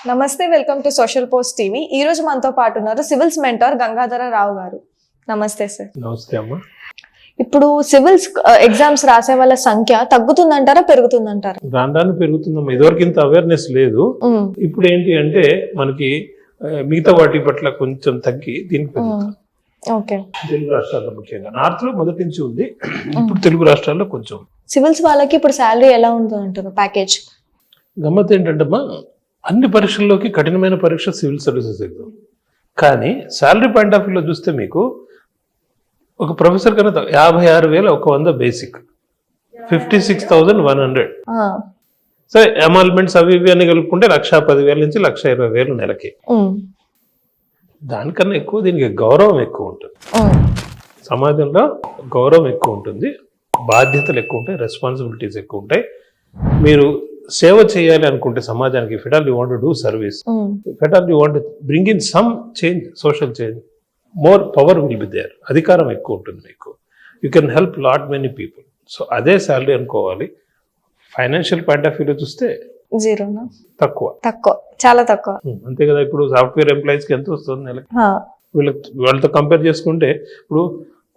నమస్తే, welcome to social post TV. ఈ రోజు మనతో పాటు ఉన్నారు సివిల్స్ మెంటర్ గంగాధర రావు గారు. నమస్తే సార్. నమస్తే అమ్మా. ఇప్పుడు సివిల్స్ ఎగ్జామ్స్ రాసే వాళ్ళ సంఖ్య తగ్గుతుందంటారా పెరుగుతుందంటారా? రాను పెరుగుతుందమ్మా. ఇదివరకు ఇంత అవేర్నెస్ లేదు. ఇప్పుడు ఏంటి అంటే మనకి మిగతా వాటి పట్ల కొంచెం తగ్గి దీనికి పెరుగుతుంది. తెలుగు రాష్ట్రాల్లో ముఖ్యంగా నార్త్ లో మొదటి నుంచి ఉంది. ఇప్పుడు తెలుగు రాష్ట్రాల్లో కొంచెం సివిల్స్ వాళ్ళకి ఇప్పుడు శాలరీ ఎలా ఉంటుంది అంటారు? ప్యాకేజ్ గమ్మత్ ఏంటంటమ్మా, అన్ని పరీక్షల్లోకి కఠినమైన పరీక్ష సివిల్ సర్వీసెస్ ఎగ్జామ్. కానీ శాలరీ పాయింట్ ఆఫ్ వ్యూలో చూస్తే మీకు ఒక ప్రొఫెసర్ కన్నా 56,000 ఒక 100 బేసిక్ 56,100. సరే అమాల్మెంట్స్ అవి ఇవి అని కలుపుకుంటే 1,10,000 నుంచి 1,20,000 నెలకి. దానికన్నా ఎక్కువ దీనికి గౌరవం ఎక్కువ ఉంటుంది. సమాజంలో గౌరవం ఎక్కువ ఉంటుంది, బాధ్యతలు ఎక్కువ ఉంటాయి, రెస్పాన్సిబిలిటీస్ ఎక్కువ ఉంటాయి. మీరు సేవ చేయాలి అనుకుంటే సమాజానికి, if at all you want to do service, if at all you want bring in some change, social change, more power will be there. అధికారం ఎక్కువ ఉంటుంది మీకు. You can help lot many people. So అదే salary అనుకోవాలి. Financial point of వ్యూలో చూస్తే జీరోనా? తక్కువ, చాలా తక్కువ. అంతే కదా. ఇప్పుడు సాఫ్ట్వేర్ ఎంప్లాయీస్కి ఎంత వస్తుంది నెలకి? వాళ్ళతో కంపేర్ చేసుకుంటే ఇప్పుడు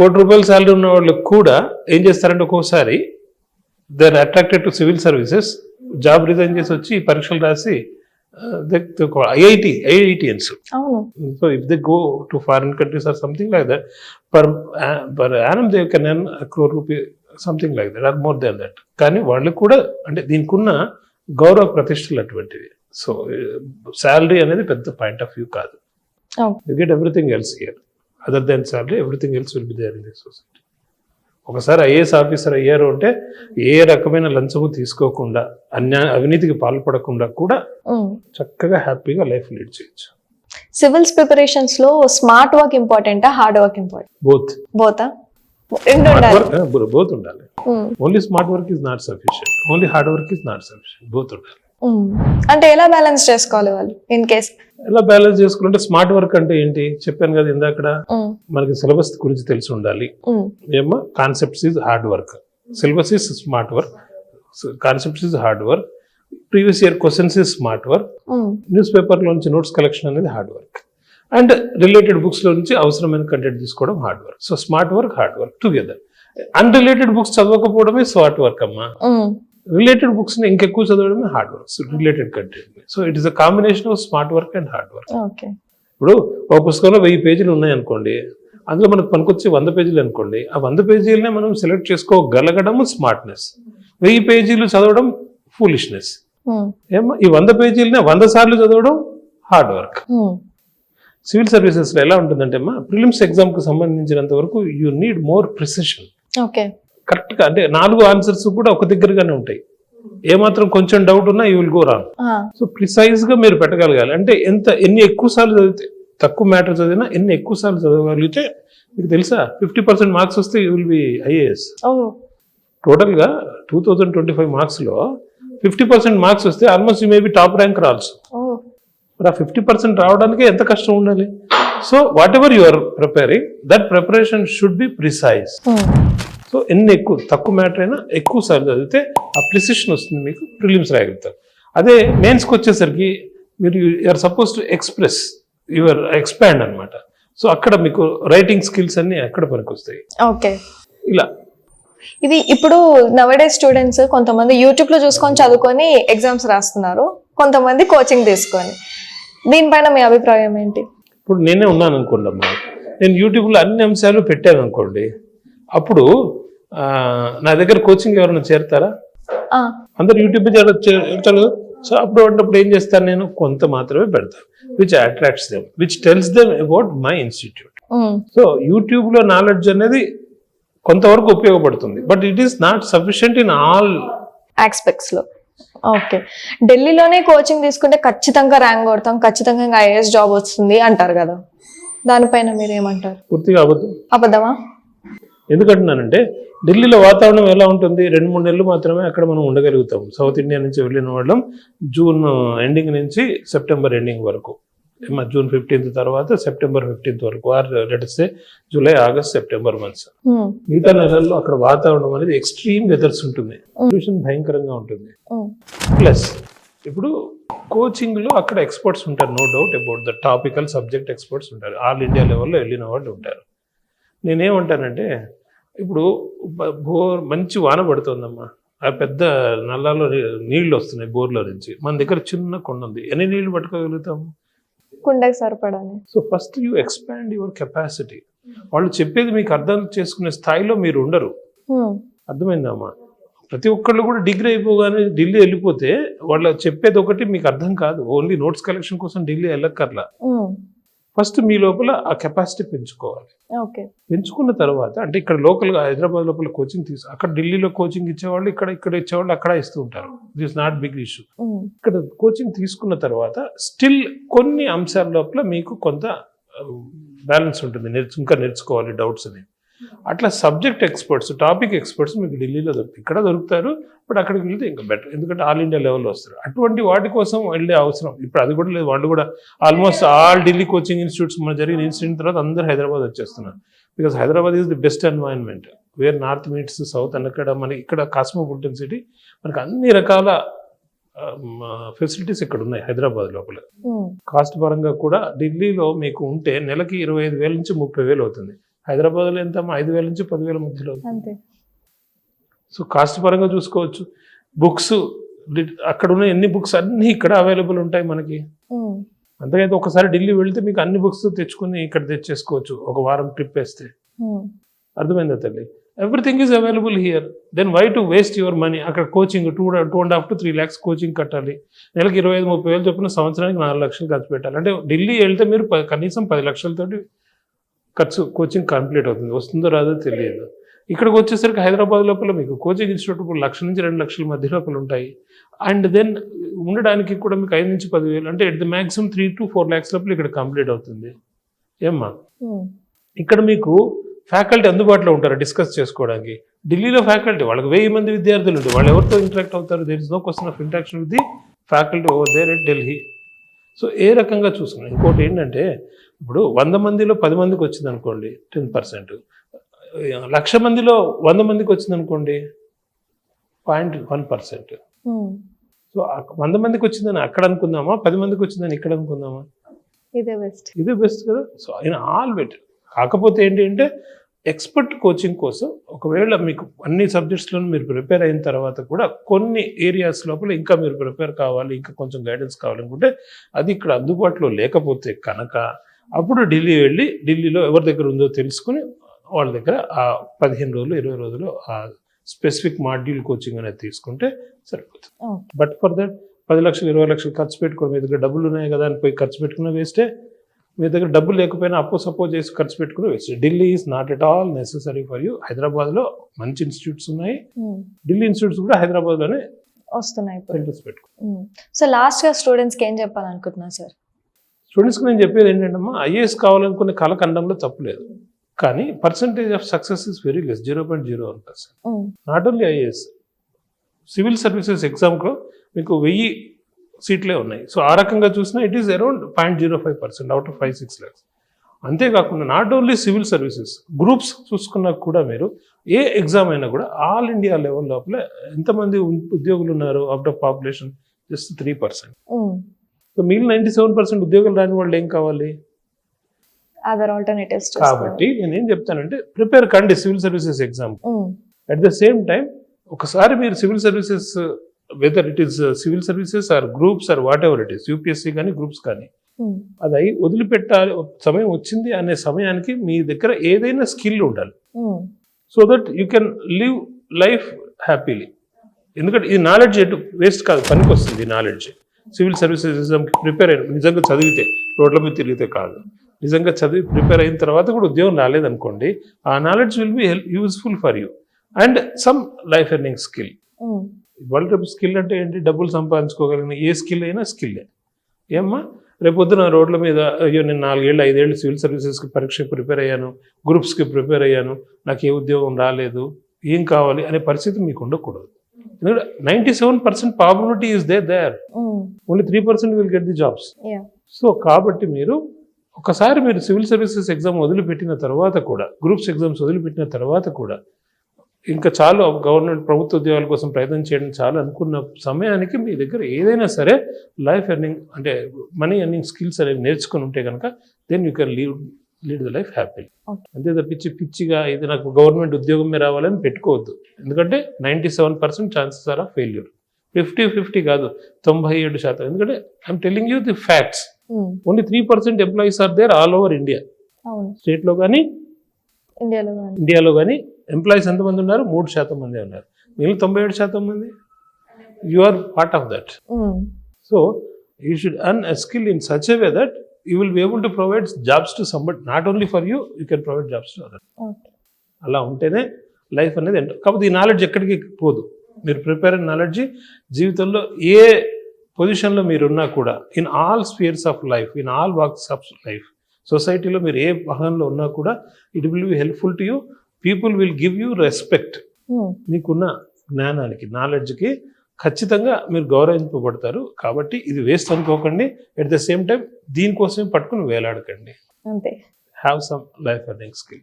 ₹1,00,00,000 శాలరీ ఉన్న వాళ్ళకి కూడా ఏం చేస్తారంటే ఒక్కోసారి they are attracted to civil services, job resign చేసి వచ్చి పరీక్షలు రాసి IITians. So if they go to foreign countries or something like that, per annum they can earn ₹1 crore, something like that, or more than that. కానీ వాళ్ళు కూడా అంటే దీనికి ఉన్న గౌరవ ప్రతిష్టలు అటువంటివి. సో శాలరీ అనేది పెద్ద పాయింట్ ఆఫ్ వ్యూ కాదు. You get everything else here. Other than salary everything else will be there in this society. ఒకసారి ఐఏఎస్ ఆఫీసర్ అయ్యారు అంటే ఏ రకమైన లంచము తీసుకోకుండా, అవినీతికి పాల్పడకుండా కూడా చక్కగా హ్యాపీగా లైఫ్ లీడ్ చేయొచ్చు. సివిల్స్ ప్రిపరేషన్స్ లో స్మార్ట్ వర్క్ ఇంపార్టెంటా, హార్డ్ వర్క్ ఇంపార్టెంట్? బోత్ ఉండాలి. Only smart work is not sufficient, only hard work is not sufficient. Both ఉండాలి. అంటే ఎలా బ్యాలెన్స్ చేసుకోవాలి వాళ్ళు? ఇన్ కేస్ ఎలా బ్యాలెన్స్ చేసుకుంటే, స్మార్ట్ వర్క్ అంటే ఏంటి చెప్పాను కదా ఇందాక, మనకి సిలబస్ గురించి తెలిసి ఉండాలి. ఏమో concepts is hard work, syllabus is smart work, concepts is hard work, previous year questions is smart work, newspaper లోంచి నోట్స్ కలెక్షన్ అనేది hard work, and related books లో నుంచి అవసరమైన కంటెంట్ తీసుకోవడం hard work. So smart work, hard work together. Unrelated books చదవకపోవడమే smart work అమ్మా. Related books ని ఇంకెక్కువ చదవడమే hard work, related content. So it is a combination of smart work and hard work. ఇప్పుడు ఒక పుస్తకంలో 1000 పేజీలు ఉన్నాయనుకోండి, అందులో మనకు పనికొచ్చే 100 పేజీలు అనుకోండి, ఆ 100 పేజీలనే మనం సెలెక్ట్ చేసుకోగలగడము స్మార్ట్నెస్. 1000 పేజీలు చదవడం ఫూలిష్నెస్. ఏమో ఈ 100 పేజీలనే 100 సార్లు చదవడం హార్డ్ వర్క్. సివిల్ సర్వీసెస్ లో ఎలా ఉంటుందంటే అమ్మా, ప్రిలిమ్స్ ఎగ్జామ్ కు సంబంధించినంత వరకు you need more precision. Correct గా అంటే 4 ఆన్సర్స్ కూడా ఒక దగ్గరగానే ఉంటాయి. ఏమాత్రం కొంచెం డౌట్ ఉన్నా you will go wrong. So precise గా మీరు పెట్టగలగాలి. అంటే ఎన్ని ఎక్కువ సార్లు చదివితే, తక్కువ మ్యాటర్ చదివినా ఎన్ని ఎక్కువ సార్లు చదవగలిగితే, మీకు తెలుసా 50% మార్క్స్ వస్తే you will be IAS. Total గా 2025 మార్క్స్ లో 50% మార్క్స్ వస్తే almost you may be top ranker also. మరి ఆ 50% రావడానికి ఎంత కష్టం ఉండాలి? So whatever you are preparing, that preparation should be precise. So ఎన్ని తక్కువ మ్యాటర్ అయినా ఎక్కువ సార్లు చదివితే ఆ ప్రిసిషన్ వస్తుంది, మీకు ప్రిలిమ్స్ రాయగలుగుతారు. అదే మెయిన్స్కి వచ్చేసరికి మీరు you are suppose to express your expand అనమాట. సో అక్కడ మీకు రైటింగ్ స్కిల్స్ అన్ని అక్కడ పనికి వస్తాయి. ఇలా ఇది ఇప్పుడు నవడే స్టూడెంట్స్ కొంతమంది యూట్యూబ్ లో చూసుకొని చదువుకొని ఎగ్జామ్స్ రాస్తున్నారు, కొంతమంది కోచింగ్ తీసుకొని. దీనిపైన మీ అభిప్రాయం ఏంటి? ఇప్పుడు నేనే ఉన్నాను అనుకోండి అమ్మా, నేను యూట్యూబ్లో అన్ని అంశాలు పెట్టాను అనుకోండి, అప్పుడు నా దగ్గర కోచింగ్ ఎవరైనా చేరుతారా? అందరు యూట్యూబ్ చేరుతారు. సో అప్పుడు ఏం చేస్తాను, నేను కొంత మాత్రమే పెడతాను, which attracts them, which tells them about my institute. So YouTube లో నాలెడ్జ్ అనేది కొంతవరకు ఉపయోగపడుతుంది, but it is not sufficient in all aspects లో. ఓకే, ఢిల్లీలోనే కోచింగ్ తీసుకుంటే ఖచ్చితంగా ర్యాంక్ కొడతాం, ఖచ్చితంగా IAS జాబ్ వస్తుంది అంటారు కదా, దానిపైన మీరు ఏమంటారు? పూర్తిగా అబద్ధమా? ఎందుకంటున్నానంటే ఢిల్లీలో వాతావరణం ఎలా ఉంటుంది, 2-3 నెలలు మాత్రమే అక్కడ మనం ఉండగలుగుతాం. సౌత్ ఇండియా నుంచి వెళ్ళిన వాళ్ళం జూన్ ఎండింగ్ నుంచి సెప్టెంబర్ ఎండింగ్ వరకు, జూన్ 15th తర్వాత సెప్టెంబర్ 15th వరకు, are let's say July, August, September months. మిగతా నెలల్లో అక్కడ వాతావరణం అనేది ఎక్స్ట్రీమ్ వెదర్స్ ఉంటుంది, పొల్యూషన్ భయంకరంగా ఉంటుంది. ప్లస్ ఇప్పుడు కోచింగ్లో అక్కడ ఎక్స్పర్ట్స్ ఉంటారు, no doubt about the topical subject experts ఉంటారు, ఆల్ ఇండియా లెవెల్లో వెళ్ళిన వాళ్ళు ఉంటారు. నేనేమంటానంటే ఇప్పుడు మంచి వాన పడుతుందమ్మా, ఆ పెద్ద నల్లాలో నీళ్లు వస్తున్నాయి బోర్లో నుంచి, మన దగ్గర చిన్న కొండ ఉంది, ఎన్ని నీళ్లు పట్టుకోగలుగుతాము? కుండకి సరిపడాలి. So first you expand your capacity. వాళ్ళు చెప్పేది మీకు అర్థం చేసుకునే స్థాయిలో మీరు ఉండరు. అర్థమైందమ్మా? ప్రతి ఒక్కళ్ళు కూడా డిగ్రీ అయిపోగానే ఢిల్లీ వెళ్ళిపోతే వాళ్ళు చెప్పేది ఒకటి మీకు అర్థం కాదు. ఓన్లీ నోట్స్ కలెక్షన్ కోసం ఢిల్లీ వెళ్ళక్కర్లా. ఫస్ట్ మీ లోపల ఆ కెపాసిటీ పెంచుకోవాలి. పెంచుకున్న తర్వాత అంటే ఇక్కడ లోకల్గా హైదరాబాద్ లోపల కోచింగ్ అక్కడ ఢిల్లీలో కోచింగ్ ఇచ్చేవాళ్ళు ఇక్కడ ఇచ్చేవాళ్ళు అక్కడ ఇస్తూ ఉంటారు. This not big issue. ఇక్కడ కోచింగ్ తీసుకున్న తర్వాత స్టిల్ కొన్ని అంశాల లోపల మీకు కొంత బ్యాలెన్స్ ఉంటుంది, ఇంకా నేర్చుకోవాలి డౌట్స్ అనేవి. అట్లా సబ్జెక్ట్ ఎక్స్పర్ట్స్, టాపిక్ ఎక్స్పర్ట్స్ మీకు ఢిల్లీలో దొరుకుతారు, ఇక్కడ దొరుకుతారు. బట్ అక్కడికి వెళ్తే ఇంకా బెటర్, ఎందుకంటే ఆల్ ఇండియా లెవెల్లో వస్తారు. అటువంటి వాటి కోసం వెళ్ళే అవసరం ఇప్పుడు అది కూడా లేదు. వాళ్ళు కూడా almost all Delhi coaching institutes మన జరిగిన ఇన్సిడెంట్ తర్వాత అందరూ హైదరాబాద్ వచ్చేస్తున్నారు. Because Hyderabad is the best environment where north meets south. అక్కడ మనకి ఇక్కడ కాస్మోపాలిటన్ సిటీ, మనకి అన్ని రకాల ఫెసిలిటీస్ ఇక్కడ ఉన్నాయి హైదరాబాద్ లోపల. కాస్ట్ పరంగా కూడా ఢిల్లీలో మీకు ఉంటే నెలకి 25,000 నుంచి 30,000 అవుతుంది. హైదరాబాద్లో ఎంత 5,000 నుంచి 10,000 మధ్యలో. సో కాస్ట్ పరంగా చూసుకోవచ్చు. బుక్స్ అక్కడ ఉన్న ఎన్ని బుక్స్ అన్ని ఇక్కడ అవైలబుల్ ఉంటాయి మనకి. అంతకైతే ఒకసారి ఢిల్లీ వెళ్తే మీకు అన్ని బుక్స్ తెచ్చుకుని ఇక్కడ తెచ్చేసుకోవచ్చు ఒక వారం ట్రిప్ వేస్తే. అర్థమైందా తల్లి? Everything is available here. Then why to waste your money? అక్కడ కోచింగ్ 2.5 to 3 lakhs కోచింగ్ కట్టాలి. నెలకి 25,000-30,000 చొప్పున సంవత్సరానికి 4 లక్షలు ఖర్చు పెట్టాలి. అంటే ఢిల్లీ వెళ్తే మీరు కనీసం 10 లక్షలతోటి కోచింగ్ కంప్లీట్ అవుతుంది. వస్తుందో రాదో తెలియదు. ఇక్కడికి వచ్చేసరికి హైదరాబాద్ లోపల మీకు కోచింగ్ ఇన్స్టిట్యూట్ 1 లక్ష నుంచి 2 లక్షల మధ్య లోపల ఉంటాయి. అండ్ దెన్ ఉండడానికి కూడా మీకు 5 నుంచి 10,000 అంటే at the maximum 3 to 4 lakhs లోపల ఇక్కడ కంప్లీట్ అవుతుంది. ఏమ్మా? ఇక్కడ మీకు ఫ్యాకల్టీ అందుబాటులో ఉంటారు డిస్కస్ చేసుకోవడానికి. ఢిల్లీలో ఫ్యాకల్టీ వాళ్ళకి 1000 మంది విద్యార్థులు ఉంటారు. వాళ్ళు ఎవరితో ఇంటరాక్ట్ అవుతారు? There is no question of interaction with the faculty over there at Delhi. So ఏ రకంగా చూసుకున్నాం. ఇంకోటి ఏంటంటే ఇప్పుడు 100 మందిలో 10 మందికి వచ్చింది అనుకోండి 10%, 1,00,000 మందిలో 100 మందికి వచ్చింది అనుకోండి 0.1%. సో 100 మందికి వచ్చిందని అక్కడ అనుకుందామా, 10 మందికి వచ్చిందని ఇక్కడ అనుకుందామా? ఇదే బెస్ట్ కదా. సో ఆయన ఆల్ బెటర్. కాకపోతే ఏంటి అంటే ఎక్స్పర్ట్ కోచింగ్ కోసం ఒకవేళ మీకు అన్ని సబ్జెక్ట్స్లోనూ మీరు ప్రిపేర్ అయిన తర్వాత కూడా కొన్ని ఏరియాస్ లోపల ఇంకా మీరు ప్రిపేర్ కావాలి, ఇంకా కొంచెం గైడెన్స్ కావాలనుకుంటే అది ఇక్కడ అందుబాటులో లేకపోతే కనుక అప్పుడు ఢిల్లీ వెళ్ళి ఢిల్లీలో ఎవరి దగ్గర ఉందో తెలుసుకుని వాళ్ళ దగ్గర ఆ 15 రోజులు 20 రోజులు ఆ స్పెసిఫిక్ మాడ్యూల్ కోచింగ్ అనేది తీసుకుంటే సరిపోతుంది. బట్ ఫర్ దట్ 10 లక్షలు 20 లక్షలు ఖర్చు పెట్టుకోవడం, మీ దగ్గర డబ్బులు ఉన్నాయి కదా అని పోయి ఖర్చు పెట్టుకున్న వేస్టే. మీ దగ్గర డబ్బులు లేకపోయినా సపోజ్ చేసి ఖర్చు పెట్టుకుని waste. Delhi is not at all necessary for you. హైదరాబాద్లో మంచి ఇన్స్టిట్యూట్స్ ఉన్నాయి. ఢిల్లీ ఇన్స్టిట్యూట్స్ కూడా హైదరాబాద్లోనే వస్తున్నాయి. సో లాస్ట్గా స్టూడెంట్స్కి ఏం చెప్పాలనుకుంటున్నా సార్? స్టూడెంట్స్కి నేను చెప్పేది ఏంటంటే ఐఏఎస్ కావాలనుకునే కళ కండంలో తప్పులేదు, కానీ percentage of success is very less, 0.01%. Not only IAS, civil services ఎగ్జామ్లో మీకు 1000 సీట్లే ఉన్నాయి. సో ఆ రకంగా చూసినా it is around 0.05% out of 5-6 lakhs. అంతేకాకుండా not only civil services, groups చూసుకున్నా కూడా మీరు ఏ ఎగ్జామ్ అయినా కూడా ఆల్ ఇండియా లెవెల్ లోపల ఎంతమంది ఉద్యోగులు ఉన్నారు out of population? Just 3%. So మిగిలిన 97% ఉద్యోగాలు రాని వాళ్ళు ఏం కావాలి? Other alternatives. కాబట్టి నేనేం చెప్తానంటే ప్రిపేర్ కండి civil services exam. At the same time ఒకసారి మీరు civil services, whether it is civil services or groups or whatever it is, UPSC కానీ గ్రూప్స్ కానీ, అది వదిలిపెట్టాలి సమయం వచ్చింది అనే సమయానికి మీ దగ్గర ఏదైనా స్కిల్ ఉండాలి. So that you can live life happily. ఎందుకంటే ఈ నాలెడ్జ్ ఎటు వేస్ట్ కాదు, పనికి వస్తుంది ఈ నాలెడ్జ్. సివిల్ సర్వీసెస్ ఎగ్జామ్కి ప్రిపేర్ అయిన నిజంగా చదివితే, రోడ్ల మీద తిరిగితే కాదు, నిజంగా చదివి ప్రిపేర్ అయిన తర్వాత కూడా ఉద్యోగం రాలేదనుకోండి, ఆ knowledge will be useful for you and some life earning skill. ఇవాళ రేపు స్కిల్ అంటే ఏంటి? డబ్బులు సంపాదించుకోగలిగిన ఏ స్కిల్ అయినా స్కిల్లే. ఏమ్మా రేపొద్దున రోడ్ల మీద అయ్యో నేను 4 ఏళ్ళు 5 ఏళ్ళు సివిల్ సర్వీసెస్కి పరీక్ష ప్రిపేర్ అయ్యాను, గ్రూప్స్కి ప్రిపేర్ అయ్యాను, నాకు ఏ ఉద్యోగం రాలేదు, ఏం కావాలి అనే పరిస్థితి మీకు ఉండకూడదు. ఎందుకంటే 97% probability is there, only 3% will get the jobs. So కాబట్టి మీరు ఒకసారి మీరు సివిల్ సర్వీసెస్ ఎగ్జామ్ వదిలిపెట్టిన తర్వాత కూడా, గ్రూప్స్ ఎగ్జామ్స్ వదిలిపెట్టిన తర్వాత కూడా ఇంకా చాలు గవర్నమెంట్ ప్రభుత్వ ఉద్యోగాల కోసం ప్రయత్నం చేయడం చాలు అనుకున్న సమయానికి మీ దగ్గర ఏదైనా సరే లైఫ్ ఎర్నింగ్ అంటే మనీ ఎర్నింగ్ స్కిల్స్ అనేవి నేర్చుకుని ఉంటే కనుక then you can lead the life happy. Okay. అంతే తప్పించి పిచ్చిగా ఇది నాకు గవర్నమెంట్ ఉద్యోగమే రావాలని పెట్టుకోవద్దు. ఎందుకంటే 97% ఛాన్సెస్ ఆర్ ఆఫ్ ఫెయిల్యూర్. 50-50 కాదు, 97%. ఎందుకంటే I'm telling you the facts. Only 3% employees are there all over India. అవును, స్టేట్లో కానీ ఇండియాలో కానీ ఎంప్లాయీస్ ఎంతమంది ఉన్నారు? 3% మంది ఉన్నారు. మిగిలిన 97% మంది you are part of that. So you should earn a skill in such a way that you will be able to provide jobs to somebody, not only for you, you can provide jobs to others. అలా ఉంటేనే life అనేది కాకపోతే ఈ knowledge ఎక్కడికి పోదు. మీరు prepare అయిన knowledge జీవితంలో ఏ పొజిషన్లో మీరున్నా కూడా in all spheres of life, in all walks of life, సొసైటీలో మీరు ఏ భాగంలో ఉన్నా కూడా it will be helpful to you. People will give you respect. మీకున్న జ్ఞానానికి, నాలెడ్జ్కి ఖచ్చితంగా మీరు గౌరవింపబడతారు. కాబట్టి ఇది వేస్ట్ అనుకోకండి. ఎట్ ద సేమ్ టైం దీనికోసమే పట్టుకుని వేలాడకండి. అంతే. Have some life earning skill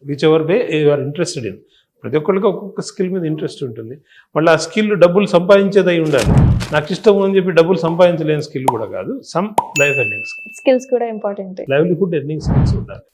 whichever way you are interested in. ప్రతి ఒక్కరికి ఒక్కొక్క స్కిల్ మీద ఇంట్రెస్ట్ ఉంటుంది. మళ్ళీ ఆ స్కిల్ డబ్బులు సంపాదించేది అయి ఉండాలి. నాకు ఇష్టం అని చెప్పి డబ్బులు సంపాదించలేని స్కిల్ కూడా కాదు. సమ్ లైఫ్ ఎర్నింగ్ స్కిల్స్ కూడా ఇంపార్టెంట్. లైవ్లీహుడ్ ఎర్నింగ్ స్కిల్స్ ఉండాలి.